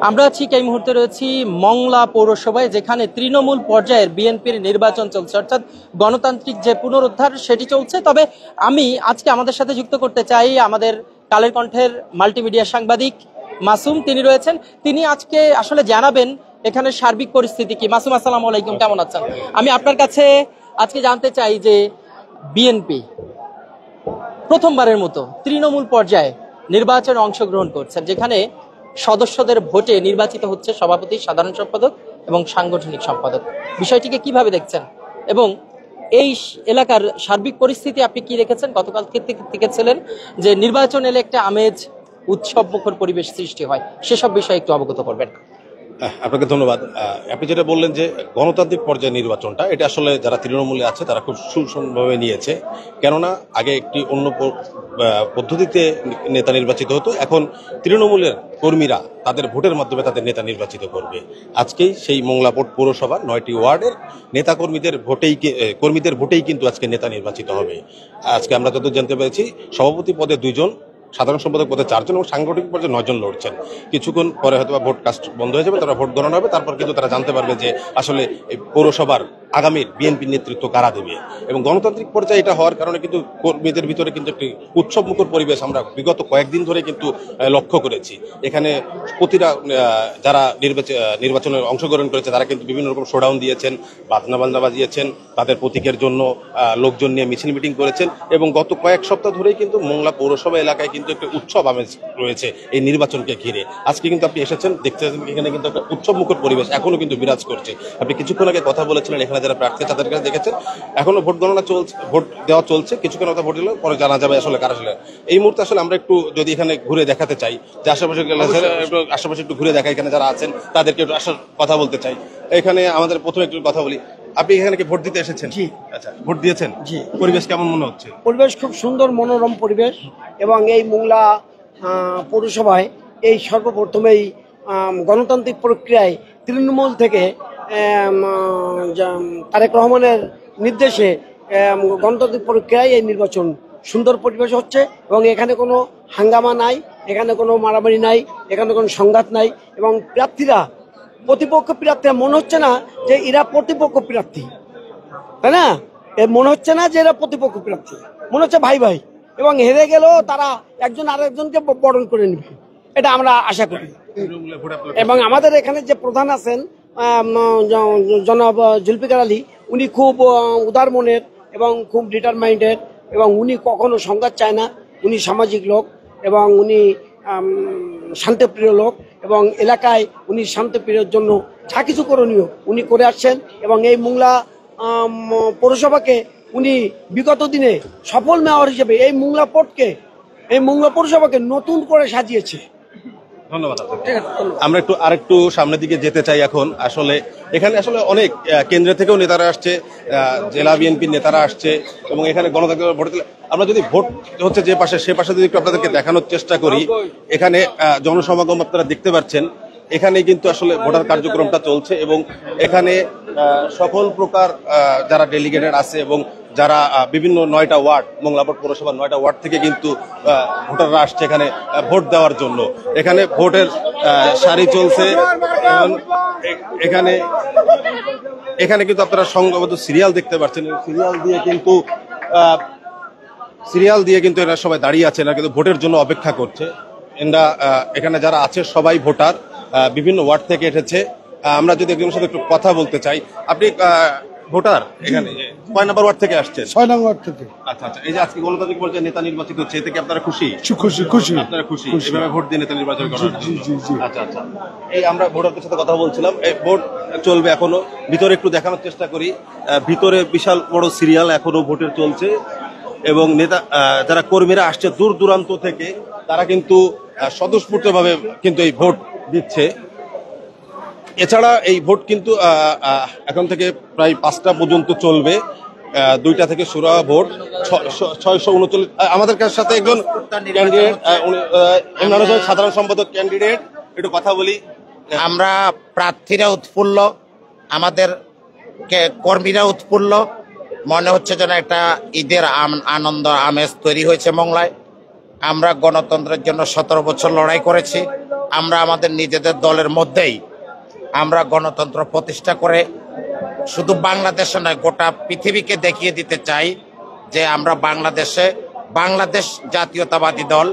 আমরা ঠিক এই মুহূর্তে রয়েছি মংলা পৌরসভায়, যেখানে তৃণমূল পর্যায়ের বিএনপির নির্বাচন চলছে, অর্থাৎ গণতান্ত্রিক যে পুনরুদ্ধার সেটি চলছে। তবে আমি আজকে আমাদের সাথে যুক্ত করতে চাই আমাদের কালের কণ্ঠের মাল্টিমিডিয়া সাংবাদিক মাসুম, তিনি রয়েছেন। তিনি আজকে আসলে জানাবেন এখানে সার্বিক পরিস্থিতি কি। মাসুম, আসসালামু আলাইকুম, কেমন আছেন? আমি আপনার কাছে আজকে জানতে চাই যে বিএনপি প্রথমবারের মতো তৃণমূল পর্যায়ে নির্বাচনে অংশগ্রহণ করছে, যেখানে সদস্যদের ভোটে নির্বাচিত হচ্ছে সভাপতি, সাধারণ সম্পাদক এবং সাংগঠনিক সম্পাদক। বিষয়টিকে কিভাবে দেখছেন এবং এই এলাকার সার্বিক পরিস্থিতি আপনি কি রেখেছেন? গতকাল দেখেছিলেন যে নির্বাচন এলে একটা আমেজ, উৎসব মুখর পরিবেশ সৃষ্টি হয়, সেসব বিষয়ে একটু অবগত করবেন। আপনাকে ধন্যবাদ। আপনি যেটা বললেন যে গণতান্ত্রিক পর্যায়ে নির্বাচনটা, এটা আসলে যারা তৃণমূলে আছে তারা খুব সুসংভাবে নিয়েছে। কেননা আগে একটি অন্য পদ্ধতিতে নেতা নির্বাচিত হতো, এখন তৃণমূলের কর্মীরা তাদের ভোটের মাধ্যমে তাদের নেতা নির্বাচিত করবে। আজকেই সেই মংলা পৌরসভার 9টি ওয়ার্ডের নেতা কর্মীদের ভোটেই কিন্তু আজকে নেতা নির্বাচিত হবে। আজকে আমরা যত জানতে পেরেছি, সভাপতি পদে 2 জন, সাধারণ সম্পাদক পদে 4 জন এবং সাংগঠনিক পর্যায়ে 9 জন লড়ছেন। কিছুক্ষণ পরে হয়তো ভোট কাস্ট বন্ধ হয়ে যাবে, তারা ভোট গণনা হবে, তারপর কিন্তু তারা জানতে পারবে যে আসলে এই পৌরসভার আগামীর বিএনপির নেতৃত্ব কারা দেবে। এবং গণতান্ত্রিক পর্যায়ে এটা হওয়ার কারণে কিন্তু কর্মীদের ভিতরে কিন্তু একটি উৎসব মুখর পরিবেশ আমরা বিগত কয়েকদিন ধরে কিন্তু লক্ষ্য করেছি। এখানে প্রতিটা যারা নির্বাচনে অংশগ্রহণ করেছে তারা কিন্তু বিভিন্ন রকম শোডাউন দিয়েছেন, বাজনা বাজিয়েছেন, তাদের প্রতীকের জন্য লোকজন নিয়ে মিছিল মিটিং করেছেন। এবং গত কয়েক সপ্তাহ ধরেই কিন্তু মংলা পৌরসভা এলাকায় কিন্তু একটা উৎসব আমেজ রয়েছে এই নির্বাচনকে ঘিরে। আজকে কিন্তু আপনি এসেছেন, দেখতে এখানে কিন্তু একটা উৎসব মুখর পরিবেশ এখনো কিন্তু বিরাজ করছে। আপনি কিছুক্ষণ আগে কথা বলেছিলেন, এখানে যারা প্রার্থী তাদের কাছে দেখেছেন, এখনো ভোট গণনা চলছে, ভোট দেওয়া চলছে। কিছুক্ষণ কথা ভোট দিলে পরে জানা যাবে আসলে কারা আসলে। এই মুহূর্তে আসলে আমরা একটু যদি এখানে ঘুরে দেখাতে চাই, যে আশেপাশে একটু ঘুরে দেখা, এখানে যারা আছেন তাদেরকে একটু আসার কথা বলতে চাই। এখানে আমাদের প্রথমে একটু কথা বলি, আপনি এখানে কি ভোট দিতে এসেছেন? জি। আচ্ছা, ভোট দিয়েছেন? জি। পরিবেশ কেমন মনে হচ্ছে? পরিবেশ খুব সুন্দর, মনোরম পরিবেশ। এবং এই মোংলা পৌরসভায় এই সর্বপ্রথমেই গণতান্ত্রিক প্রক্রিয়ায় তৃণমূল থেকে তারেক রহমানের নির্দেশে গণতান্ত্রিক প্রক্রিয়ায় এই নির্বাচন সুন্দর পরিবেশ হচ্ছে। এবং এখানে কোনো হাঙ্গামা নাই, এখানে কোনো মারামারি নাই, এখানে কোনো সংঘাত নাই। এবং প্রতিপক্ষ প্রার্থীরা মনে হচ্ছে না যে এরা প্রতিপক্ষ প্রার্থী, তাই না? মনে হচ্ছে না যে এরা প্রতিপক্ষ প্রার্থী, মনে হচ্ছে ভাই ভাই। এবং হেরে গেলেও তারা একজন আরেকজনকে বরণ করে নেবে, এটা আমরা আশা করি। এবং আমাদের এখানে যে প্রধান আছেন জনাব জুলফিকার আলী, উনি খুব উদার মনের এবং খুব ডিটারমাইন্ডেড, এবং উনি কখনো সংঘাত চায় না। উনি সামাজিক লোক এবং উনি শান্তিপ্রিয় লোক, এবং এলাকায় উনি শান্তিপ্রিয়র জন্য যা কিছু করণীয় উনি করে আসছেন। এবং এই মোংলা পৌরসভাকে উনি বিগত দিনে সফল মেয়র হিসেবে এই মোংলা পৌরসভাকে নতুন করে সাজিয়েছে। ধন্যবাদ। আমরা আরেকটু সামনের দিকে যেতে চাই। এখন আসলে এখানে আসলে অনেক কেন্দ্র থেকেও নেতারা আসছে, জেলা বিএনপির নেতারা আসছে, এবং এখানে গণতান্ত্রিক ভোট দিলে আমরা যদি ভোট হচ্ছে যে পাশে, সে পাশে যদি একটু আপনাদেরকে দেখানোর চেষ্টা করি, এখানে জনসমাগম আপনারা দেখতে পাচ্ছেন। এখানে কিন্তু আসলে ভোটার কার্যক্রমটা চলছে, এবং এখানে সকল প্রকার যারা ডেলিগেটেড আছে এবং যারা বিভিন্ন 9টা ওয়ার্ড, মংলাপুর পৌরসভার 9টা ওয়ার্ড থেকে কিন্তু ভোটাররা আসছে এখানে ভোট দেওয়ার জন্য। এখানে ভোটের সারি চলছে। এখানে কিন্তু আপনারা সংঘবদ্ধ সিরিয়াল দেখতে পাচ্ছেন। সিরিয়াল দিয়ে কিন্তু এরা সবাই দাঁড়িয়ে আছে, এরা কিন্তু ভোটের জন্য অপেক্ষা করছে। এখানে যারা আছে সবাই ভোটার, বিভিন্ন ওয়ার্ড থেকে এসেছে। আমরা যদি একজনের সাথে একটু কথা বলতে চাই, আপনি ভোটার, এখানে কয় নম্বর ওয়ার্ড থেকে আসছেন? 6 নম্বর ওয়ার্ড থেকে। আচ্ছা আচ্ছা, এই যে আজকে গণতান্ত্রিক পর্যায়ে নেতা নির্বাচিত হচ্ছে, এতে কি আপনারা খুশি? খুশি। আপনারা খুশি এভাবে ভোট দিয়ে নেতা নির্বাচন করার জন্য? আচ্ছা আচ্ছা, এই আমরা ভোটারদের সাথে কথা বলছিলাম। এই ভোট চলবে এখনো, ভিতরে একটু দেখানোর চেষ্টা করি। ভিতরে বিশাল বড় সিরিয়াল এখনো ভোটের চলছে, এবং নেতা যারা কর্মীরা আসছে দূর দূরান্ত থেকে, তারা কিন্তু স্বতঃস্ফূর্তভাবে কিন্তু এই ভোট দিচ্ছে। এছাড়া এই ভোট কিন্তু এখন থেকে প্রায় 5টা পর্যন্ত চলবে। 2টা থেকে শুরু হওয়া ভোট। 639। আমাদের সাথে একজন ক্যান্ডিডেট, সাধারণ সম্পাদক ক্যান্ডিডেট, একটু কথা বলি। আমরা প্রার্থীরা উৎফুল্ল, আমাদের কর্মীরা উৎফুল্ল, মনে হচ্ছে যেন একটা ঈদের আনন্দ আমেজ তৈরি হয়েছে মংলায়। আমরা গণতন্ত্রের জন্য 17 বছর লড়াই করেছি, আমরা আমাদের নিজেদের দলের মধ্যেই আমরা গণতন্ত্র প্রতিষ্ঠা করে শুধু বাংলাদেশে নয় গোটা পৃথিবীকে দেখিয়ে দিতে চাই যে আমরা বাংলাদেশ জাতীয়তাবাদী দল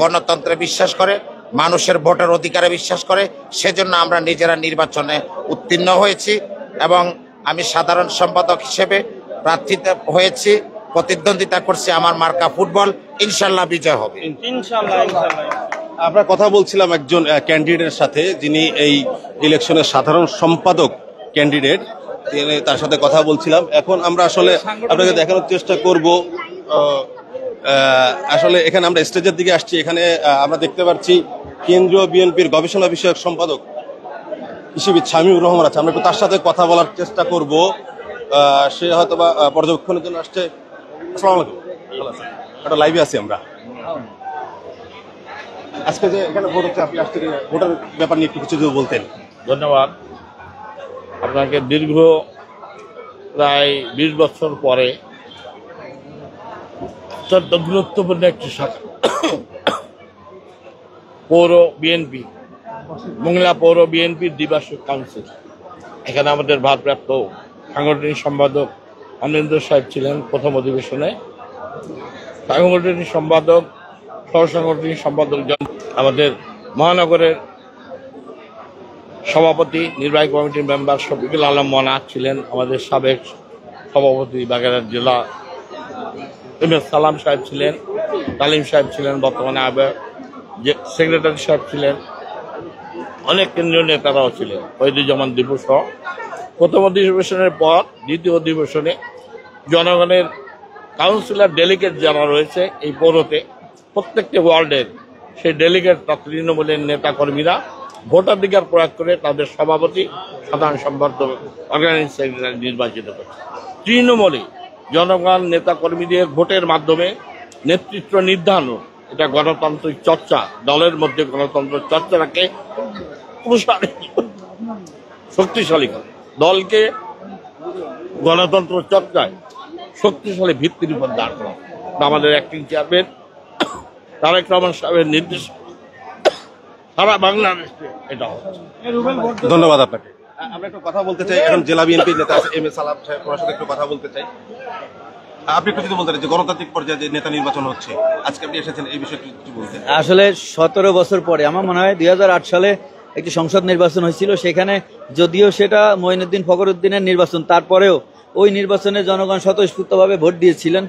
গণতন্ত্রে বিশ্বাস করে, মানুষের ভোটের অধিকারে বিশ্বাস করে। সেজন্য আমরা নিজেরা নির্বাচনে উত্তীর্ণ হয়েছি এবং আমি সাধারণ সম্পাদক হিসেবে প্রার্থিত হয়েছি, প্রতিদ্বন্দ্বিতা করছি। আমার মার্কা ফুটবল, ইনশাল্লাহ বিজয় হবে। আমরা কথা বলছিলাম একজন ক্যান্ডিডেটের সাথে, যিনি এই ইলেকশনের সাধারণ সম্পাদক ক্যান্ডিডেট, তার সাথে কথা বলছিলাম। এখন আমরা আসলে আপনাকে দেখানোর চেষ্টা করব। আসলে এখানে আমরা স্টেজের দিকে আসছি। এখানে আমরা দেখতে পাচ্ছি কেন্দ্রীয় বিএনপির গবেষণা বিষয়ক সম্পাদক হিসেবে শামীমুর রহমান আছে। আমরা একটু তার সাথে কথা বলার চেষ্টা করব। সে হয়তো বা পর্যবেক্ষণের জন্য আসছে। আসসালামু আলাইকুম। একটা লাইভে আছি আমরা। আজকে যে এখানে ভোট হচ্ছে, আপনি আজকে ভোটের ব্যাপার নিয়ে একটু কিছু যদি বলতেন। ধন্যবাদ আপনাকে। দীর্ঘ প্রায় 20 বছর পরে অত্যন্ত গুরুত্বপূর্ণ একটি শাখা পৌর বিএনপি, মংলা পৌর বিএনপির দ্বিবার্ষিক কাউন্সিল। এখানে আমাদের ভারপ্রাপ্ত সাংগঠনিক সম্পাদক অনিন্দ্র সাহেব ছিলেন প্রথম অধিবেশনে। সাংগঠনিক সম্পাদক, সহসাংগঠনিক সম্পাদক, আমাদের মহানগরের সভাপতি, নির্বাহী কমিটির মেম্বার শফিকুল আলম মনা ছিলেন। আমাদের সাবেক সভাপতি বাগেরহাট জেলা এম.এস. সালাম সাহেব ছিলেন, তালিম সাহেব ছিলেন, বর্তমানে সেক্রেটারি সাহেব ছিলেন, অনেক কেন্দ্রীয় নেতারাও ছিলেন, ওহিদুজ্জামান দীপু সহ। প্রথম অধিবেশনের পর দ্বিতীয় অধিবেশনে জনগণের কাউন্সিলর ডেলিগেট যারা রয়েছে এই পৌরতে, প্রত্যেকটি ওয়ার্ডের সেই ডেলিগেট বা তৃণমূলের নেতাকর্মীরা ভোটাধিকার প্রয়োগ করে তাদের সভাপতি, সাধারণ সম্পাদক, অর্গানাইজিং সেক্রেটারি নির্বাচিত করছে। তৃণমূলে জনগণ নেতাকর্মীদের ভোটের মাধ্যমে নেতৃত্ব নির্ধারণ, এটা গণতান্ত্রিক চর্চা, দলের মধ্যে গণতন্ত্র চর্চাটাকে শক্তিশালী করে, দলকে গণতন্ত্র চর্চায় শক্তিশালী ভিত্তির উপর দাঁড় করা। আমাদের অ্যাক্টিং চেয়ারম্যান তারেক রহমান সাহেবের নির্দেশ সারা বাংলাদেশে এটা হচ্ছে। ধন্যবাদ আপনাকে। আমরা একটু কথা বলতে চাই, এখন জেলা বিএনপির নেতা আছে এম.এস. সালাম সাহেব, ওনার সাথে একটু কথা বলতে চাই। আপনি একটু যদি বলতেন যে গণতান্ত্রিক পর্যায়ে যে নেতা নির্বাচন হচ্ছে, আজকে আপনি এসেছেন, এই বিষয়ে কিছু বলতেন। আসলে 17 বছর পরে আমার মনে হয় 2008 সালে একটি সংসদ নির্বাচন হয়েছিল। সেখানে যদিও সেটা মঈনুদ্দিন ফখরুদ্দিনের নির্বাচন, তারপরেও ওই নির্বাচনে জনগণ স্বতঃস্ফূর্তভাবে ভোট দিয়েছিলেন।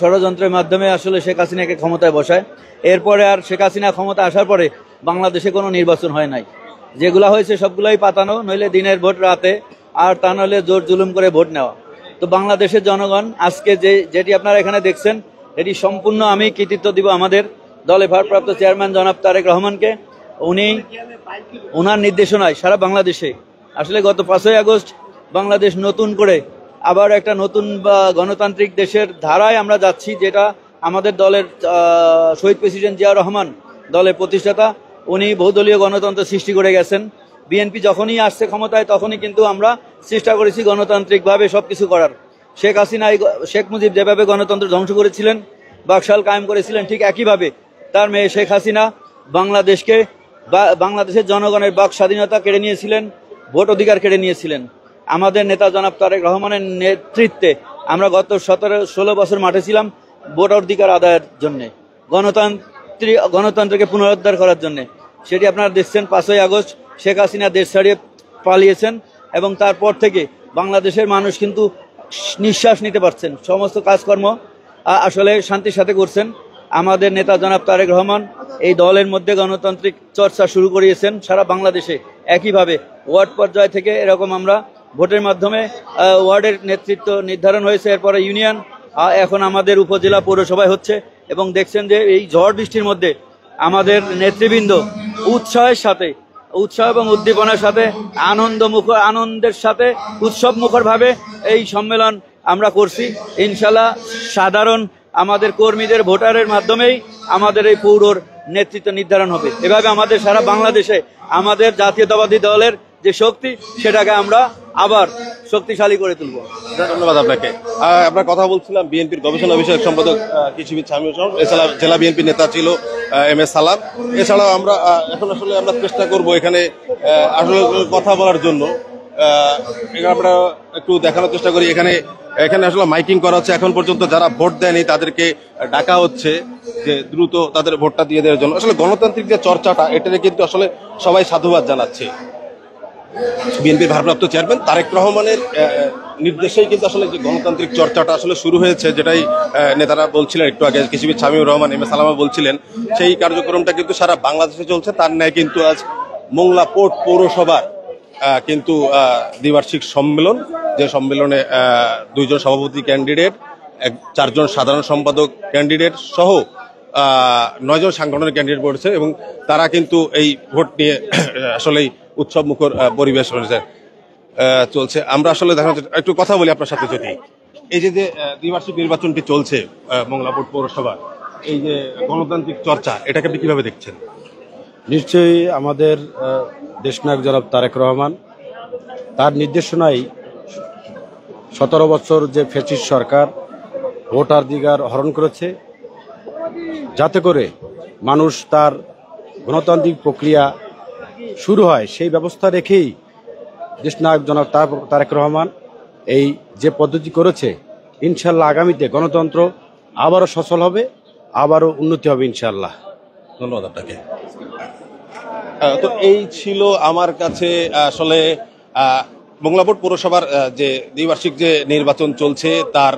ষড়যন্ত্রের মাধ্যমে আসলে শেখ হাসিনাকে ক্ষমতায় বসায়। এরপরে আর শেখ হাসিনা ক্ষমতা আসার পরে বাংলাদেশে কোনো নির্বাচন হয় নাই। যেগুলা হয়েছে সবগুলাই পাতানো, নইলে দিনের ভোট রাতে, আর তা নইলে জোর জুলুম করে ভোট নেওয়া। তো বাংলাদেশের জনগণ আজকে যেটি আপনারা এখানে দেখছেন, এটি সম্পূর্ণ আমি কৃতিত্ব দিব আমাদের দলের ভারপ্রাপ্ত চেয়ারম্যান জনাব তারেক রহমানকে। ওনার নির্দেশনায় সারা বাংলাদেশে আসলে গত 5ই আগস্ট বাংলাদেশ নতুন করে আবার একটা নতুন গণতান্ত্রিক দেশের ধারায় আমরা যাচ্ছি, যেটা আমাদের দলের শহীদ প্রেসিডেন্ট জিয়াউর রহমান, দলের প্রতিষ্ঠাতা, উনি বহুদলীয় গণতন্ত্র সৃষ্টি করে গেছেন। বিএনপি যখনই আসছে ক্ষমতায় তখনই কিন্তু আমরা চেষ্টা করেছি গণতান্ত্রিকভাবে সবকিছু করার। শেখ মুজিব যেভাবে গণতন্ত্র ধ্বংস করেছিলেন, বাকশাল কায়েম করেছিলেন, ঠিক একইভাবে তার মেয়ে শেখ হাসিনা বাংলাদেশের জনগণের বাক স্বাধীনতা কেড়ে নিয়েছিলেন, ভোট অধিকার কেড়ে নিয়েছিলেন। আমাদের নেতা জনাব তারেক রহমানের নেতৃত্বে আমরা গত 17-16 বছর মাঠে ছিলাম ভোট অধিকার আদায়ের জন্য, গণতন্ত্রকে পুনরুদ্ধার করার জন্য। সেটি আপনারা দেখছেন 5ই আগস্ট শেখ হাসিনা দেশ ছাড়িয়ে পালিয়েছেন এবং তারপর থেকে বাংলাদেশের মানুষ কিন্তু নিঃশ্বাস নিতে পারছেন। সমস্ত কাজকর্ম আসলে শান্তির সাথে করছেন। আমাদের নেতা জনাব তারেক রহমান এই দলের মধ্যে গণতান্ত্রিক চর্চা শুরু করিয়েছেন সারা বাংলাদেশে। একইভাবে ওয়ার্ড পর্যায় থেকে এরকম আমরা ভোটের মাধ্যমে ওয়ার্ডের নেতৃত্ব নির্ধারণ হয়েছে, এরপরে ইউনিয়ন, এখন আমাদের উপজেলা পৌরসভায় হচ্ছে। এবং দেখছেন যে এই ঝড় বৃষ্টির মধ্যে আমাদের নেতৃবৃন্দ উৎসাহ এবং উদ্দীপনার সাথে আনন্দের সাথে উৎসব মুখরভাবে এই সম্মেলন আমরা করছি। ইনশাল্লাহ সাধারণ আমাদের কর্মীদের ভোটারের মাধ্যমেই আমাদের এই পৌরর নেতৃত্ব নির্ধারণ হবে। এভাবে আমাদের সারা বাংলাদেশে আমাদের জাতীয়তাবাদী দলের যে শক্তি, সেটাকে আমরা আবার শক্তিশালী করে তুলবো। ধন্যবাদ আপনাকে। আপনার কথা বলছিলাম বিএনপির গবেষণা বিষয়ক সম্পাদক কৃষিবিদ শামীম হোসেন, এছাড়া জেলা বিএনপি নেতা ছিল MS সালাম। এছাড়াও আমরা এখন আসলে আমরা চেষ্টা করব এখানে আসলে কথা বলার জন্য। আমরা একটু দেখানোর চেষ্টা করি, এখানে আসলে মাইকিং করা হচ্ছে। এখন পর্যন্ত যারা ভোট দেয়নি তাদেরকে ডাকা হচ্ছে যে দ্রুত তাদের ভোটটা দিয়ে দেওয়ার জন্য। আসলে গণতান্ত্রিক যে চর্চাটা, এটাতে কিন্তু আসলে সবাই সাধুবাদ জানাচ্ছে। বিএনপির ভারপ্রাপ্ত চেয়ারম্যান তারেক রহমানের নির্দেশেই কিন্তু আসলে যে গণতান্ত্রিক চর্চাটা আসলে শুরু হয়েছে, যেটাই নেতারা বলছিলেন একটু আগে, কৃষিবিদ শামীম রহমান, MS সালামা বলছিলেন, সেই কার্যক্রমটা কিন্তু সারা বাংলাদেশে চলছে। তার ন্যায় কিন্তু আজ মোংলা পোর্ট পৌরসভার কিন্তু দ্বিবার্ষিক সম্মেলন, যে সম্মেলনে 2 জন সভাপতি ক্যান্ডিডেট, 4 জন সাধারণ সম্পাদক ক্যান্ডিডেট সহ 9 জন সাংগঠনিক ক্যান্ডিডেট পড়েছে এবং তারা কিন্তু এই ভোট নিয়ে আসলেই উৎসব মুখর পরিবেশ চলছে। আমরা আসলে একটু কথা বলি আপনার সাথে। যদি এই যে দ্বিবার্ষিক নির্বাচনটি চলছে মোংলা পোর্ট পৌরসভা, এই যে গণতান্ত্রিক চর্চা, এটাকে আপনি কিভাবে দেখছেন? নিশ্চয়ই আমাদের দেশনায়ক জনাব তারেক রহমান, তার নির্দেশনায় 17 বছর যে ফ্যাসিস্ট সরকার ভোটাধিকার হরণ করেছে, যাতে করে মানুষ তার গণতান্ত্রিক প্রক্রিয়া শুরু হয়, সেই ব্যবস্থা রেখেই দেশনায়ক জনাব তারেক রহমান এই যে পদ্ধতি করেছে, ইনশাল্লাহ আগামীতে গণতন্ত্র আবারও সচল হবে, আবারও উন্নতি হবে ইনশাল্লাহ। ধন্যবাদ আপনাকে। তো এই ছিল আমার কাছে আসলে মোংলা পোর্ট পৌরসভার যে দ্বিবার্ষিক যে নির্বাচন চলছে তার